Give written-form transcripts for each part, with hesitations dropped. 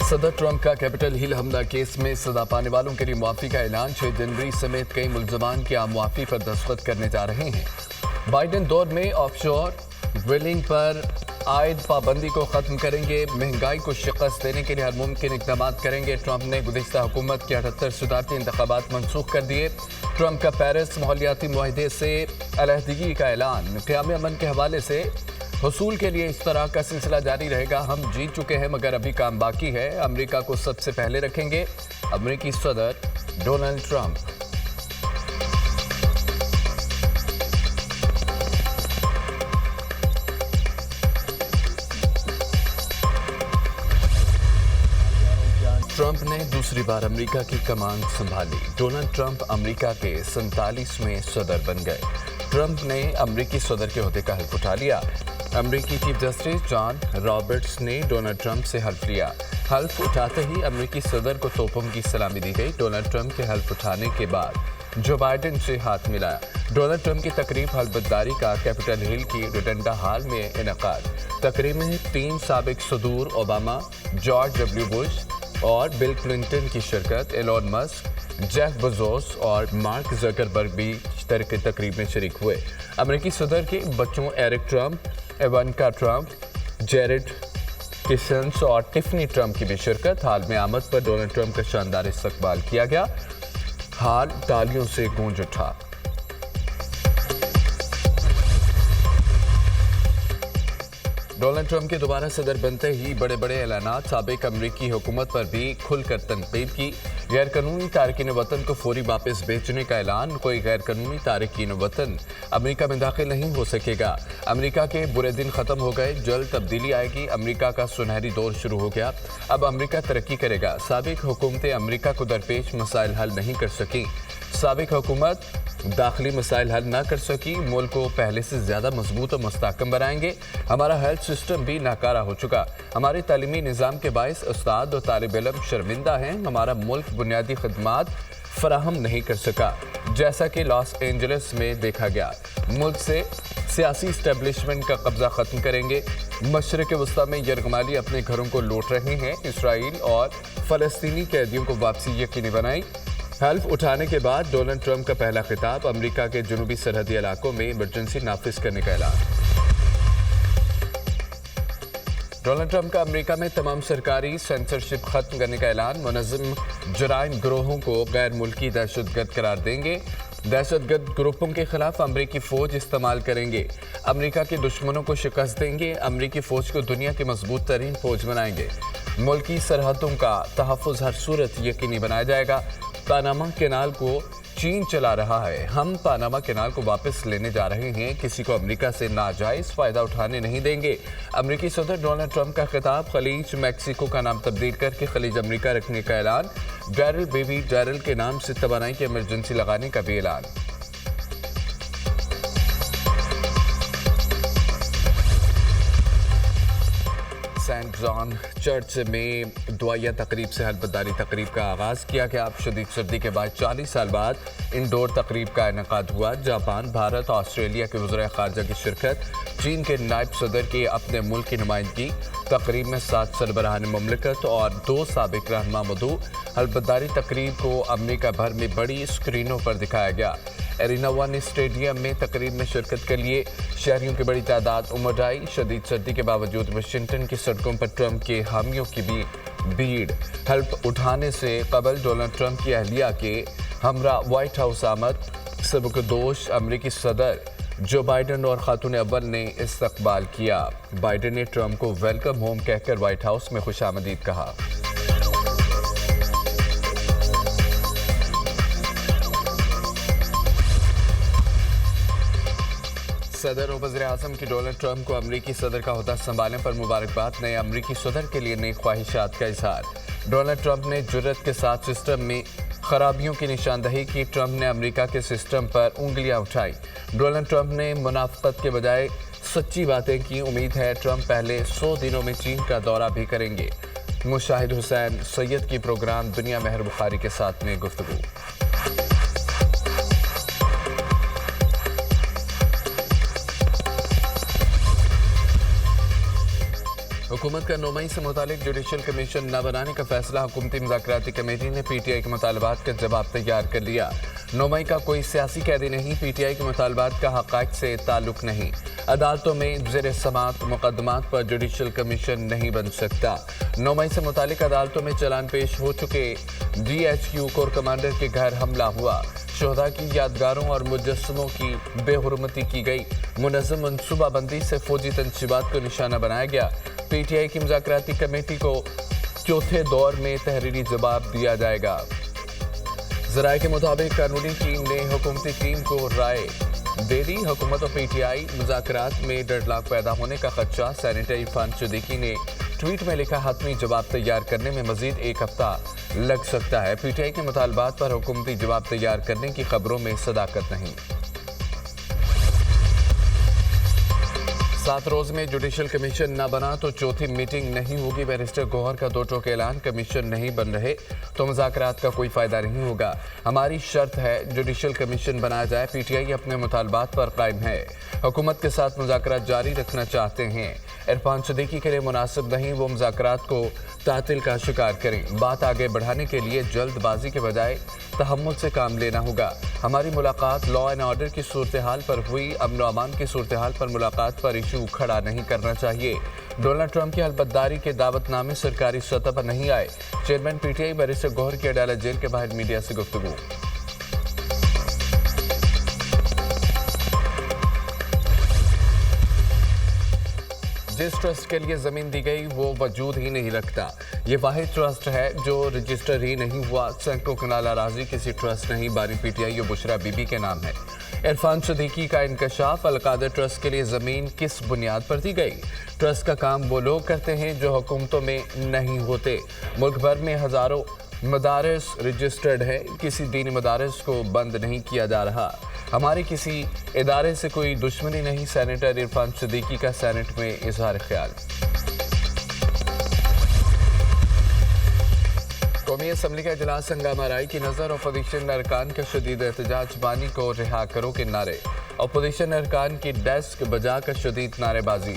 सदर ट्रंप का Capitol Hill हमला केस में सजा पाने वालों के लिए मुआफी का ऐलान। 6 जनवरी समेत कई मुल्जमान की आम मुआफी पर दस्तखत करने जा रहे हैं। बाइडेन दौर में ऑफशोर ड्रिलिंग पर आयद पाबंदी को खत्म करेंगे। महंगाई को शिकस्त देने के लिए हर मुमकिन इक़दाम करेंगे। ट्रंप ने गुज़िश्ता हुकूमत के 78 सदारती इंतखाबात मनसूख कर दिए। ट्रंप का पेरिस माहौलियाती मुआहदे से अलहदगी का ऐलान। क़याम अमन के हवाले से हुसूल के लिए इस तरह का सिलसिला जारी रहेगा। हम जीत चुके हैं मगर अभी काम बाकी है। अमेरिका को सबसे पहले रखेंगे अमेरिकी सदर डोनाल्ड ट्रंप। ट्रंप ने दूसरी बार अमेरिका की कमान संभाली। डोनाल्ड ट्रंप अमेरिका के 47वें सदर बन गए। ट्रंप ने अमेरिकी सदर के ओहदे का हल्फ उठा लिया। अमेरिकी चीफ जस्टिस जॉन रॉबर्ट्स ने डोनाल्ड ट्रंप से हल्फ लिया। हल्फ उठाते ही अमेरिकी सदर को तोपों की सलामी दी गई। डोनाल्ड ट्रंप के हल्फ उठाने के बाद जो बाइडेन से हाथ मिलाया। डोनाल्ड ट्रंप की तकरीब हल्फबर्दारी का कैपिटल हिल की रिडंडा हॉल में इनेकाद। तकरीब में 3 साबिक सदूर ओबामा, जॉर्ज डब्ल्यू बुश और बिल क्लिंटन की शिरकत। एलोन मस्क, जेफ बेजोस और मार्क ज़करबर्ग भी तकरीब में शरीक हुए। अमेरिकी सदर के बच्चों एरिक ट्रंप, इवानका ट्रंप, जेरेड किशन्स और टिफनी ट्रंप की भी शिरकत। हाल में आमद पर डोनाल्ड ट्रंप का शानदार इस्तकबाल किया गया। हाल तालियों से गूंज उठा। डोनाल्ड ट्रंप के दोबारा सदर बनते ही बड़े बड़े ऐलानात। साबिक अमरीकी हुकूमत पर भी खुलकर तनकीद की। गैर कानूनी तारकीन वतन को फौरी वापस भेजने का ऐलान। कोई गैर कानूनी तारकीन वतन अमेरिका में दाखिल नहीं हो सकेगा। अमेरिका के बुरे दिन खत्म हो गए, जल्द तब्दीली आएगी। अमेरिका का सुनहरी दौर शुरू हो गया। अब अमेरिका तरक्की करेगा। साबिक हुकूमतें अमेरिका को दरपेश मसाइल हल नहीं कर सकी। साबिक हुकूमत दाखिली मसाइल हल ना कर सकी। मुल्क को पहले से ज़्यादा मजबूत और मुस्तहकम बनाएंगे। हमारा हेल्थ सिस्टम भी नाकारा हो चुका। हमारे तालीमी निज़ाम के बायस उस्ताद और तालिब इल्म शर्मिंदा हैं। हमारा मुल्क बुनियादी खदमात फराहम नहीं कर सका, जैसा कि लॉस एंजलिस में देखा गया। मुल्क से सियासी इस्टेब्लिशमेंट का कब्जा ख़त्म करेंगे। मशरिक़ वस्ता में यरगमाली अपने घरों को लूट रहे हैं। इसराइल और फ़लस्तीनी कैदियों को वापसी यकीनी बनाई। हल्फ उठाने के बाद डोनाल्ड ट्रंप का पहला खिताब। अमेरिका के जुनूबी सरहदी इलाकों में इमरजेंसी नाफिज करने का ऐलान। डोनाल्ड ट्रंप का अमेरिका में तमाम सरकारी सेंसरशिप खत्म करने का ऐलान। मुनज़्ज़म जराइम ग्रोहों को गैर मुल्की दहशतगर्द करार देंगे। दहशतगर्द ग्रुपों के खिलाफ अमेरिकी फ़ौज इस्तेमाल करेंगे। अमेरिका के दुश्मनों को शिकस्त देंगे। अमेरिकी फ़ौज को दुनिया की मजबूत तरीन फ़ौज बनाएंगे। मुल्की सरहदों का तहफ़्फ़ुज़ हर सूरत यकीनी बनाया जाएगा। पानामा कैनाल को चीन चला रहा है। हम पानामा कैनाल को वापस लेने जा रहे हैं। किसी को अमेरिका से नाजायज़ फ़ायदा उठाने नहीं देंगे। अमेरिकी सदर डोनाल्ड ट्रंप का खिताब। खलीज मैक्सिको का नाम तब्दील करके खलीज अमेरिका रखने का ऐलान। डैरिल बेबी डैरिल के नाम से तवानाई की इमरजेंसी लगाने का भी ऐलान। सेंट जॉन चर्च में दुआया तकरीब से हल्फबर्दारी तकरीब का आगाज़ किया गया। अब शदीद सर्दी के बाद 40 साल बाद इंडोर तकरीब का इनेकाद हुआ। जापान, भारत, ऑस्ट्रेलिया के वज़ीर ख़ारजा की शिरकत। चीन के नायब सदर की अपने मुल्क की नुमाइंदगी। तकरीब में 7 सरबराहान मुमलिकत और 2 साबिक रहनुमा मौजूद। हल्फबर्दारी तकरीब को अमेरिका भर में बड़ी स्क्रीनों पर दिखाया गया। एरिना वन स्टेडियम में तकरीब में शिरकत के लिए शहरियों की बड़ी तादाद उमड़ आई। शदीद सर्दी के बावजूद वाशिंगटन की सड़कों पर ट्रंप के हामियों की भी भीड़। हल्फ उठाने से कबल डोनाल्ड ट्रंप की अहलिया के हमरा व्हाइट हाउस आमद। सबकदोश अमेरिकी सदर जो बाइडेन और खातून अव्वल ने इस्तकबाल किया। बाइडेन ने ट्रंप को वेलकम होम कहकर व्हाइट हाउस में खुशामदीद कहा। सदर और वज़ीर आज़म की डोनाल्ड ट्रंप को अमेरिकी सदर का ओहदा संभालने पर मुबारकबाद। नए अमेरिकी सदर के लिए नई ख्वाहिशात का इजहार। डोनाल्ड ट्रंप ने जुर्रत के साथ सिस्टम में खराबियों की निशानदही की। ट्रंप ने अमेरिका के सिस्टम पर उंगलियां उठाई। डोनाल्ड ट्रंप ने मुनाफकत के बजाय सच्ची बातें की। उम्मीद है ट्रंप पहले 100 दिनों में चीन का दौरा भी करेंगे। मुशाहिद हुसैन सैयद की प्रोग्राम दुनिया महर बुखारी के साथ में गुफ्तगू। हुकूमत का 9 मई से मुतालिक जुडिशल कमीशन न बनाने का फैसला। हुकूमती मुज़ाकराती कमेटी ने पीटीआई के मुतालबात का जवाब तैयार कर लिया। 9 मई का कोई सियासी कैदी नहीं, पीटीआई के मुतालबात का हक़ाइक़ से ताल्लुक नहीं। अदालतों में ज़ेर समाअत मुकदमात पर जुडिशल कमीशन नहीं बन सकता। 9 मई से मुतालिक अदालतों में चलान पेश हो चुके। DHQ कोर कमांडर के घर हमला हुआ। शोहदा की यादगारों और मुजस्समों की बेहुरमती की गई। मुनज़्ज़म मनसूबाबंदी से फौजी तनसीबात को निशाना बनाया गया। पीटीआई की मुज़ाकराती कमेटी को चौथे दौर में तहरीरी जवाब दिया जाएगा। ज़राए के मुताबिक कानूनी टीम ने हुकूमती टीम को राय दे दी। हुकूमत और पीटीआई मुज़ाकरात में डेडलॉक पैदा होने का खदशा। सेनेटर इरफान सिद्दीकी ने ट्वीट में लिखा, हतमी जवाब तैयार करने में मजीद 1 हफ्ता लग सकता है। पीटीआई के मुतालबात पर हुकूमती जवाब तैयार करने की खबरों में सदाकत नहीं। 7 रोज में जुडिशल कमीशन न बना तो चौथी मीटिंग नहीं होगी। बैरिस्टर गौहर का 2 टोक ऐलान, कमीशन नहीं बन रहे तो मुज़ाकरात का कोई फ़ायदा नहीं होगा। हमारी शर्त है जुडिशल कमीशन बनाया जाए। पीटीआई अपने मुतालबात पर कायम है। हुकूमत के साथ मुज़ाकरात जारी रखना चाहते हैं। इरफान सिद्दीकी के लिए मुनासिब नहीं वो मुज़ाकरात को तातिल का शिकार करें। बात आगे बढ़ाने के लिए जल्दबाजी के बजाय तहम्मुल से काम लेना होगा। हमारी मुलाकात लॉ एंड ऑर्डर की सूरत हाल पर हुई। अमन व अमान की सूरत हाल पर मुलाकात पर इशू खड़ा नहीं करना चाहिए। डोनाल्ड ट्रंप की हलबतदारी के दावतनामे सरकारी सतह पर नहीं आए। चेयरमैन पीटीआई बैरिस्टर गौहर की अदालत जेल के बाहर मीडिया से गुफ्तगू। जिस ट्रस्ट के लिए जमीन दी गई वो वजूद ही नहीं रखता। ये वाहिद ट्रस्ट है जो रजिस्टर ही नहीं हुआ। सैकड़ों कनाल अराजी किसी ट्रस्ट नहीं, बानी पीटीआई और बुशरा बीबी के नाम है। इरफान सिद्दीकी का इंकशाफ, अलकादर ट्रस्ट के लिए जमीन किस बुनियाद पर दी गई। ट्रस्ट का काम वो लोग करते हैं जो हुकूमतों में नहीं होते। मुल्क भर में हजारों मदारस रजिस्टर्ड है। किसी दीनी मदारस को बंद नहीं किया जा रहा। हमारे किसी इदारे से कोई दुश्मनी नहीं। सेनेटर इरफान सिद्दीकी का सेनेट में इजहार ख्याल। कौमी असम्बली का इजलास हंगामा राय की नज़र। अपोजिशन अरकान का शदीद एहतजाज, बानी को रिहा करो के नारे। अपोजिशन अरकान की डेस्क बजा कर शदीद नारेबाजी।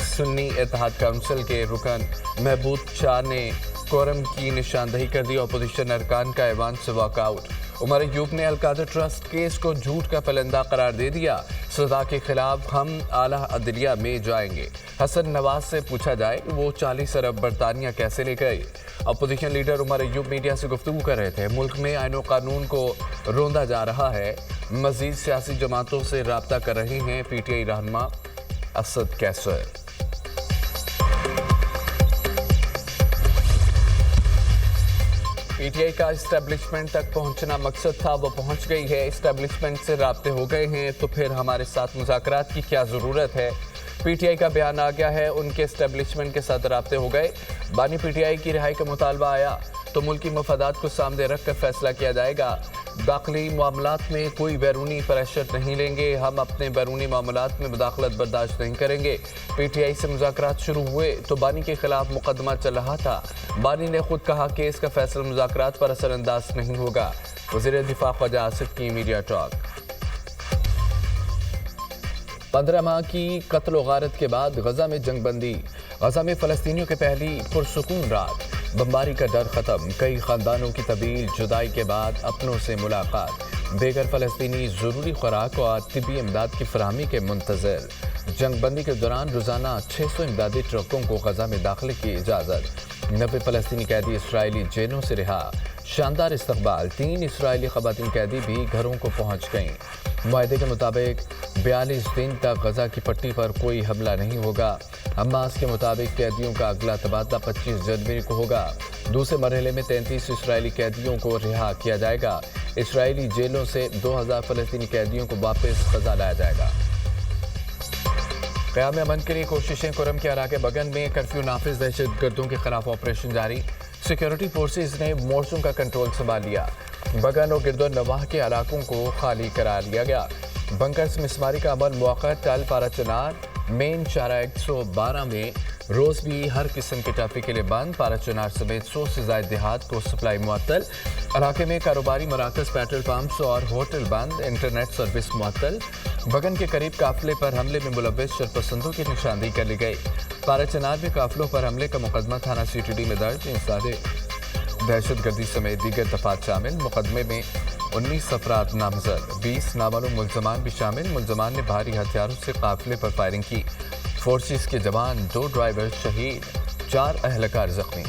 सुन्नी इत्तेहाद काउंसिल के रुकन महबूब शाह ने कोरम की निशानदही कर दी। अपोजिशन अरकान का ऐवान से वॉकआउट। उमर अयूब ने अलकादर ट्रस्ट केस को झूठ का पलंदा करार दे दिया। सजा के खिलाफ हम आला अदलिया में जाएंगे। हसन नवाज से पूछा जाए वो 40 अरब बरतानिया कैसे ले गए। Opposition leader Omar Ayub media से गुफ्तगू कर रहे थे। मुल्क में आईन व कानून को रोंदा जा रहा है। मजीद सियासी जमातों से राब्ता कर रहे हैं पीटीआई रहनुमा असद कैसर। पीटीआई का इस्टेब्लिशमेंट तक पहुंचना मकसद था, वो पहुंच गई है। इस्टेब्लिशमेंट से राब्ते हो गए हैं तो फिर हमारे साथ मुज़ाकरात की क्या ज़रूरत है। पीटीआई का बयान आ गया है, उनके इस्टेब्लिशमेंट के साथ राब्ते हो गए। बानी पीटीआई की रिहाई का मुतालबा आया तो मुल्की मफादात को सामने रख कर फैसला किया जाएगा। दाखिली मामलात में कोई बैरूनी प्रेशर नहीं लेंगे। हम अपने बैरूनी मामलात में मुदाखलत बर्दाश्त नहीं करेंगे। पीटीआई से मुज़ाकरात शुरू हुए तो बानी के खिलाफ मुकदमा चल रहा था। बानी ने खुद कहा कि इसका फैसला मुज़ाकरात पर असरअंदाज नहीं होगा। वज़ीर दिफा ख्वाजा आसिफ की मीडिया टॉक। 15 माह की कत्ल व गारत के बाद गजा में जंग बंदी। गजा में फ़लस्तीनियों की पहली पुरसुकून रात। बमबारी का डर ख़त्म। कई ख़ानदानों की तवील जुदाई के बाद अपनों से मुलाकात। बेघर फ़लस्तीनी ज़रूरी खुराक और तिब्बी इमदाद की फराहमी के मुंतज़र। जंग बंदी के दौरान रोज़ाना 600 इमदादी ट्रकों को गजा में दाखिले की इजाज़त। 90 फ़लस्तीनी कैदी इसराइली जेलों से रिहा। शानदार इस्तकबाल। 3 इसराइली ख़वातीन कैदी भी घरों को पहुँच गईं। मुआहदे के मुताबिक 42 दिन तक गजा की पट्टी पर कोई हमला नहीं होगा। हमास के मुताबिक कैदियों का अगला तबादला 25 जनवरी को होगा। दूसरे मरहले में 33 इसराइली कैदियों को रिहा किया जाएगा। इसराइली जेलों से 2000 फ़लस्तीनी कैदियों को वापस गजा लाया जाएगा। क़याम अमन के लिए कोशिशें। कुरम के इलाके बगन में कर्फ्यू नाफिज, दहशतगर्दों के खिलाफ ऑपरेशन जारी। सिक्योरिटी फोर्सेज ने मोर्चों का कंट्रोल संभाल लिया। बगन और गिरदो नवाह के इलाकों को खाली करा लिया गया। बंकर्स मिसमारी का अमल मौका। टल पारा चनार मेन शारा 112 में रोज़ भी हर किस्म के ट्रैफिक के लिए बंद। पारा चनार समेत 100 से ज़ायद देहात को सप्लाई मुअत्तल। इलाके में कारोबारी मराकज़, पेट्रोल पंप्स और होटल बंद। इंटरनेट सर्विस मुअत्तल। बगन के करीब काफिले पर हमले में मुलव्वस शरपसंदों की निशानदेही कर ली गई। पारा चनार में काफिलों पर हमले का मुकदमा थाना CTD में दर्ज। इन सारे दहशतगर्दी समेत दीगर दफात शामिल। मुकदमे में 19 अफराद नामजद, 20 नामालूम मुल्जमान भी शामिल। मुल्जमान ने भारी हथियारों से काफिले पर फायरिंग की। फोर्सेस के जवान, 2 ड्राइवर शहीद, 4 अहलकार जख्मी।